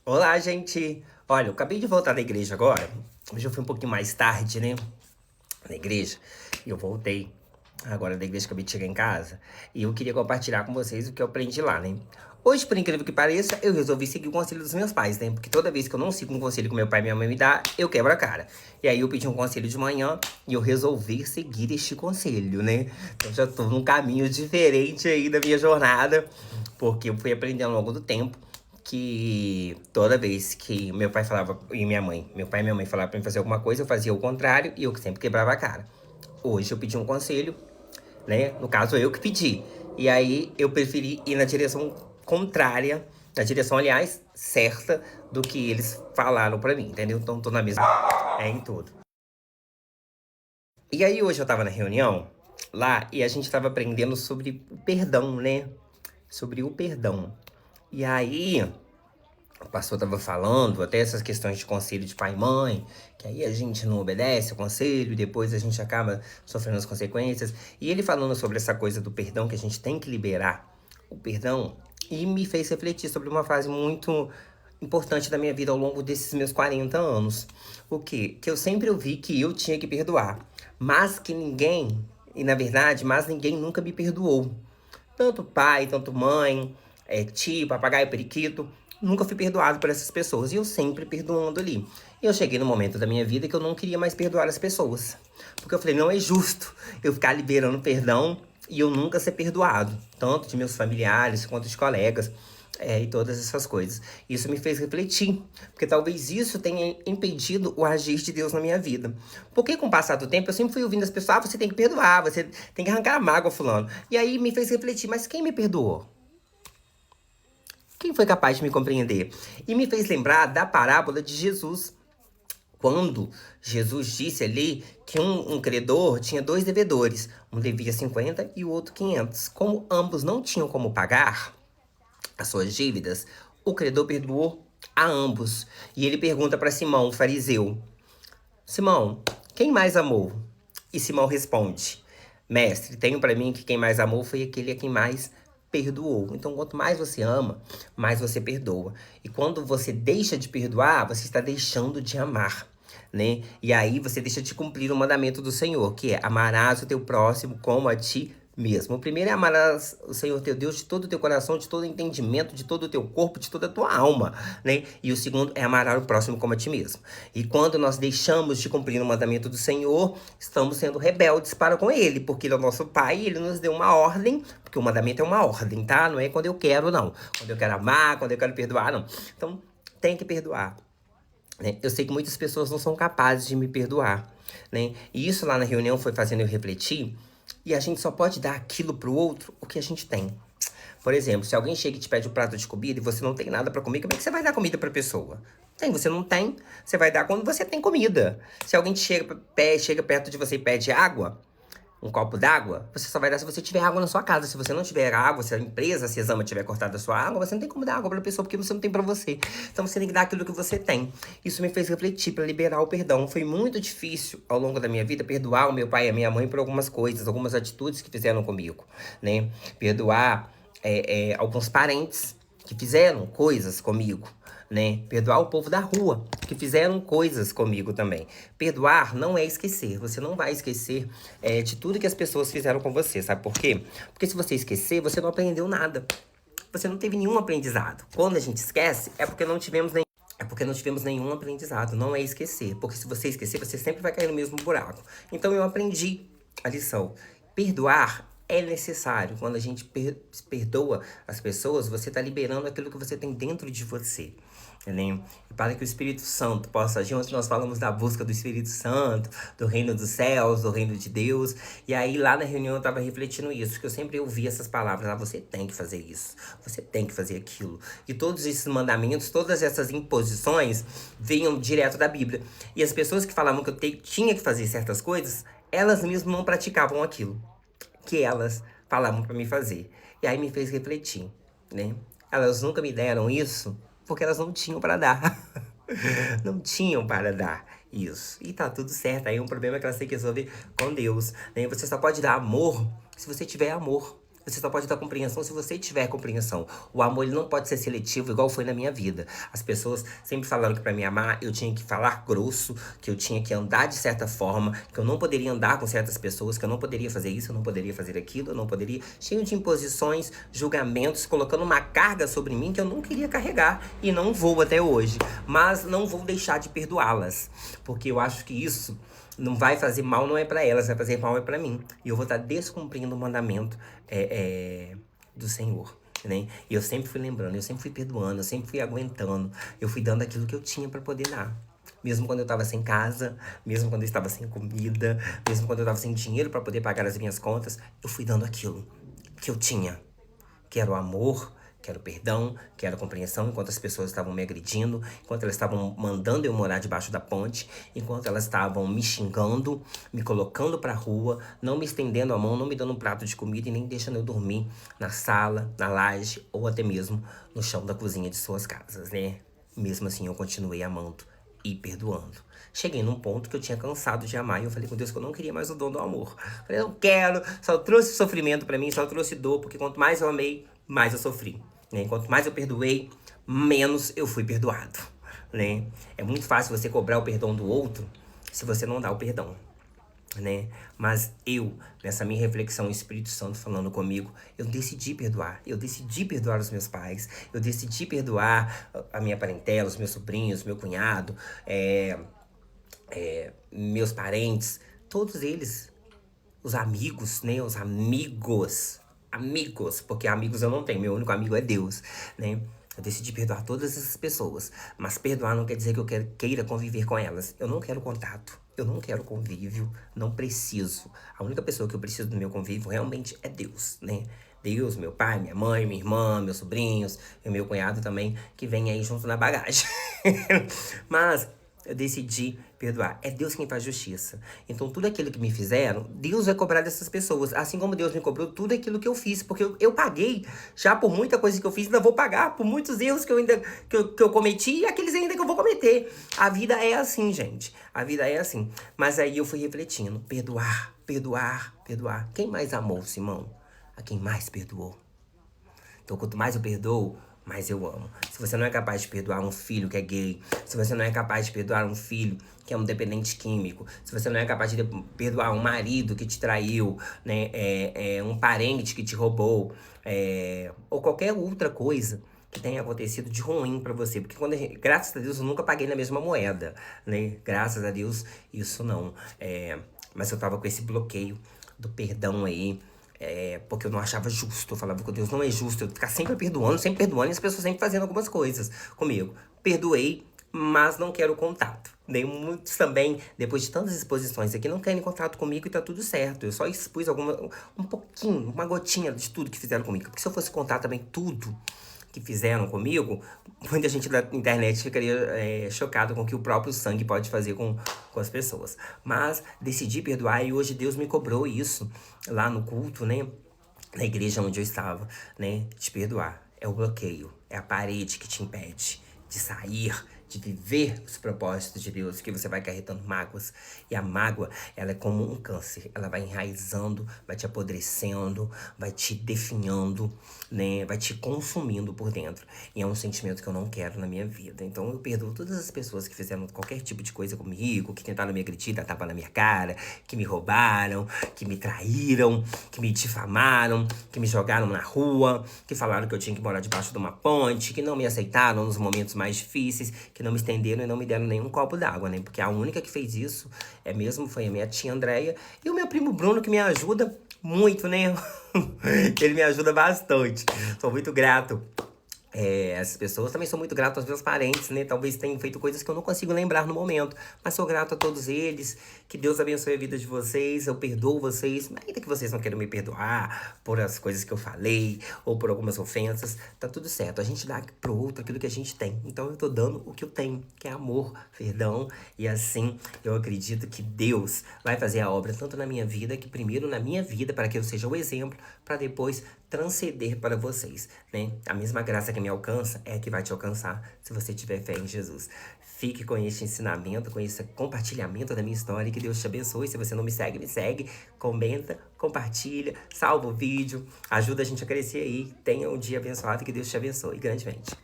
Olá, gente! Olha, eu acabei de voltar da igreja agora. Hoje eu fui um pouquinho mais tarde, né? Na igreja. E eu voltei agora da igreja, acabei de chegar em casa. E eu queria compartilhar com vocês o que eu aprendi lá, né? Hoje, por incrível que pareça, eu resolvi seguir o conselho dos meus pais, né? Porque toda vez que eu não sigo um conselho que meu pai e minha mãe me dá, eu quebro a cara. E aí eu pedi um conselho de manhã e eu resolvi seguir este conselho, né? Então já tô num caminho diferente aí da minha jornada, porque eu fui aprendendo ao longo do tempo que toda vez que meu pai falava, e minha mãe, meu pai e minha mãe falavam pra mim fazer alguma coisa, eu fazia o contrário e eu sempre quebrava a cara. Hoje eu pedi um conselho, né? No caso, eu que pedi. E aí eu preferi ir na direção contrária, na direção, aliás, certa do que eles falaram pra mim, entendeu? Então tô na mesma, em tudo. E aí hoje eu tava na reunião lá e a gente tava aprendendo sobre o perdão, né? Sobre o perdão. E aí o pastor tava falando, até essas questões de conselho de pai e mãe, que aí a gente não obedece o conselho e depois a gente acaba sofrendo as consequências. E ele falando sobre essa coisa do perdão, que a gente tem que liberar o perdão, e me fez refletir sobre uma fase muito importante da minha vida ao longo desses meus 40 anos. O quê? Que eu sempre ouvi que eu tinha que perdoar, mas que ninguém, e na verdade, mas ninguém nunca me perdoou. Tanto pai, tanto mãe, tio, papagaio, periquito. Nunca fui perdoado por essas pessoas. E eu sempre perdoando ali. E eu cheguei no momento da minha vida que eu não queria mais perdoar as pessoas. Porque eu falei, não é justo eu ficar liberando perdão e eu nunca ser perdoado. Tanto de meus familiares quanto de colegas. E todas essas coisas. Isso me fez refletir, porque talvez isso tenha impedido o agir de Deus na minha vida. Porque com o passar do tempo, eu sempre fui ouvindo as pessoas, você tem que perdoar, você tem que arrancar a mágoa, fulano. E aí me fez refletir, mas quem me perdoou? Quem foi capaz de me compreender? E me fez lembrar da parábola de Jesus, quando Jesus disse ali que um credor tinha dois devedores, um devia 50 e o outro 500. Como ambos não tinham como pagar as suas dívidas, o credor perdoou a ambos. E ele pergunta para Simão, o fariseu: Simão, quem mais amou? E Simão responde: Mestre, tenho para mim que quem mais amou foi aquele a quem mais perdoou. Então, quanto mais você ama, mais você perdoa. E quando você deixa de perdoar, você está deixando de amar, né? E aí você deixa de cumprir o mandamento do Senhor, que é amarás o teu próximo como a ti mesmo. O primeiro é amarás o Senhor teu Deus de todo o teu coração, de todo o entendimento, de todo o teu corpo, de toda a tua alma, né? E o segundo é amar o próximo como a ti mesmo. E quando nós deixamos de cumprir o mandamento do Senhor, estamos sendo rebeldes para com Ele, porque Ele é o nosso Pai e Ele nos deu uma ordem, porque o mandamento é uma ordem, tá? Não é quando eu quero, não. Quando eu quero amar, quando eu quero perdoar, não. Então, tem que perdoar, né? Eu sei que muitas pessoas não são capazes de me perdoar, né? E isso lá na reunião foi fazendo eu refletir. E a gente só pode dar aquilo pro outro o que a gente tem. Por exemplo, se alguém chega e te pede um prato de comida e você não tem nada pra comer, como é que você vai dar comida pra pessoa? Tem, você não tem, você vai dar quando você tem comida. Se alguém chega perto de você e pede água, um copo d'água, você só vai dar se você tiver água na sua casa. Se você não tiver água, se a empresa, se a Zama tiver cortado a sua água, você não tem como dar água pra pessoa, porque você não tem pra você. Então você tem que dar aquilo que você tem. Isso me fez refletir pra liberar o perdão. Foi muito difícil ao longo da minha vida perdoar o meu pai e a minha mãe por algumas coisas, algumas atitudes que fizeram comigo, né? Perdoar alguns parentes que fizeram coisas comigo, né? Perdoar o povo da rua, que fizeram coisas comigo também. Perdoar não é esquecer. Você não vai esquecer de tudo que as pessoas fizeram com você, sabe por quê? Porque se você esquecer, você não aprendeu nada. Você não teve nenhum aprendizado. Quando a gente esquece, é porque não tivemos nenhum aprendizado. Não é esquecer. Porque se você esquecer, você sempre vai cair no mesmo buraco. Então eu aprendi a lição. Perdoar é necessário. Quando a gente perdoa as pessoas, você está liberando aquilo que você tem dentro de você. Né? E para que o Espírito Santo possa agir, ontem nós falamos da busca do Espírito Santo, do reino dos céus, do reino de Deus. E aí lá na reunião eu estava refletindo isso, que eu sempre ouvi essas palavras: ah, você tem que fazer isso, você tem que fazer aquilo. E todos esses mandamentos, todas essas imposições vinham direto da Bíblia. E as pessoas que falavam que eu tinha que fazer certas coisas, elas mesmas não praticavam aquilo que elas falavam para me fazer. E aí me fez refletir, né? Elas nunca me deram isso porque elas não tinham para dar. Não tinham para dar isso. E tá tudo certo. Aí é um problema que elas têm que resolver com Deus, né? Você só pode dar amor se você tiver amor. Você só pode dar compreensão se você tiver compreensão. O amor, ele não pode ser seletivo, igual foi na minha vida. As pessoas sempre falaram que pra me amar, eu tinha que falar grosso, que eu tinha que andar de certa forma, que eu não poderia andar com certas pessoas, que eu não poderia fazer isso, eu não poderia fazer aquilo, eu não poderia... Cheio de imposições, julgamentos, colocando uma carga sobre mim que eu não queria carregar. E não vou até hoje. Mas não vou deixar de perdoá-las. Porque eu acho que isso... não vai fazer mal, não é pra elas, vai fazer mal é pra mim. E eu vou estar descumprindo o mandamento do Senhor, né? E eu sempre fui lembrando, eu sempre fui perdoando, eu sempre fui aguentando. Eu fui dando aquilo que eu tinha pra poder dar. Mesmo quando eu tava sem casa, mesmo quando eu estava sem comida, mesmo quando eu tava sem dinheiro pra poder pagar as minhas contas, eu fui dando aquilo que eu tinha. Quero amor, quero perdão, quero compreensão, enquanto as pessoas estavam me agredindo, enquanto elas estavam mandando eu morar debaixo da ponte, enquanto elas estavam me xingando, me colocando pra rua, não me estendendo a mão, não me dando um prato de comida e nem deixando eu dormir na sala, na laje ou até mesmo no chão da cozinha de suas casas, né? Mesmo assim eu continuei amando e perdoando. Cheguei num ponto que eu tinha cansado de amar e eu falei com Deus que eu não queria mais o dom do amor. Falei, eu não quero, só trouxe sofrimento pra mim, só trouxe dor, porque quanto mais eu amei, mais eu sofri, né? Quanto mais eu perdoei, menos eu fui perdoado, né? É muito fácil você cobrar o perdão do outro se você não dá o perdão, né? Mas eu, nessa minha reflexão, o Espírito Santo falando comigo, eu decidi perdoar. Eu decidi perdoar os meus pais. Eu decidi perdoar a minha parentela, os meus sobrinhos, meu cunhado, meus parentes, todos eles, os amigos, né? Os amigos. Amigos, porque amigos eu não tenho, meu único amigo é Deus, né? Eu decidi perdoar todas essas pessoas, mas perdoar não quer dizer que eu queira conviver com elas. Eu não quero contato, eu não quero convívio, não preciso. A única pessoa que eu preciso do meu convívio realmente é Deus, né? Deus, meu pai, minha mãe, minha irmã, meus sobrinhos, e meu cunhado também, que vem aí junto na bagagem. Mas eu decidi perdoar. É Deus quem faz justiça. Então, tudo aquilo que me fizeram, Deus vai cobrar dessas pessoas. Assim como Deus me cobrou tudo aquilo que eu fiz. Porque eu paguei já por muita coisa que eu fiz. Ainda vou pagar por muitos erros que eu cometi e aqueles ainda que eu vou cometer. A vida é assim, gente. A vida é assim. Mas aí eu fui refletindo. Perdoar, perdoar, perdoar. Quem mais amou, Simão? A quem mais perdoou. Então, quanto mais eu perdoo, mais eu amo. Se você não é capaz de perdoar um filho que é gay, se você não é capaz de perdoar um filho que é um dependente químico, se você não é capaz de perdoar um marido que te traiu, né, um parente que te roubou, ou qualquer outra coisa que tenha acontecido de ruim pra você. Porque graças a Deus eu nunca paguei na mesma moeda, né? Graças a Deus isso não. Mas eu tava com esse bloqueio do perdão aí. Porque eu não achava justo. Eu falava com Deus, não é justo eu ficar sempre perdoando, e as pessoas sempre fazendo algumas coisas comigo. Perdoei, mas não quero contato. Nem muitos também, depois de tantas exposições aqui, não querem contato comigo e tá tudo certo. Eu só expus um pouquinho, uma gotinha de tudo que fizeram comigo. Porque se eu fosse contar também tudo que fizeram comigo, muita gente da internet ficaria chocado com o que o próprio sangue pode fazer com as pessoas. Mas decidi perdoar e hoje Deus me cobrou isso lá no culto, né? Na igreja onde eu estava, né? De perdoar. É o bloqueio, é a parede que te impede de sair, de viver os propósitos de Deus, que você vai carregando mágoas. E a mágoa, ela é como um câncer. Ela vai enraizando, vai te apodrecendo, vai te definhando, né? Vai te consumindo por dentro. E é um sentimento que eu não quero na minha vida. Então eu perdoo todas as pessoas que fizeram qualquer tipo de coisa comigo, que tentaram me agredir, dar tapa na minha cara, que me roubaram, que me traíram, que me difamaram, que me jogaram na rua, que falaram que eu tinha que morar debaixo de uma ponte, que não me aceitaram nos momentos mais difíceis, que não me estenderam e não me deram nenhum copo d'água, né? Porque a única que fez isso foi a minha tia Andréia e o meu primo Bruno, que me ajuda muito, né? Ele me ajuda bastante. Sou muito grato. Essas pessoas também sou muito grato aos meus parentes, né? Talvez tenham feito coisas que eu não consigo lembrar no momento. Mas sou grato a todos eles. Que Deus abençoe a vida de vocês. Eu perdoo vocês. Ainda que vocês não queiram me perdoar por as coisas que eu falei ou por algumas ofensas, tá tudo certo. A gente dá pro outro aquilo que a gente tem. Então eu tô dando o que eu tenho, que é amor, perdão. E assim eu acredito que Deus vai fazer a obra tanto na minha vida, que primeiro na minha vida, para que eu seja o exemplo, para depois transcender para vocês, né? A mesma graça que me alcança é a que vai te alcançar se você tiver fé em Jesus. Fique com este ensinamento, com esse compartilhamento da minha história. Que Deus te abençoe. Se você não me segue, comenta, compartilha, salva o vídeo, ajuda a gente a crescer aí. Tenha um dia abençoado e que Deus te abençoe grandemente.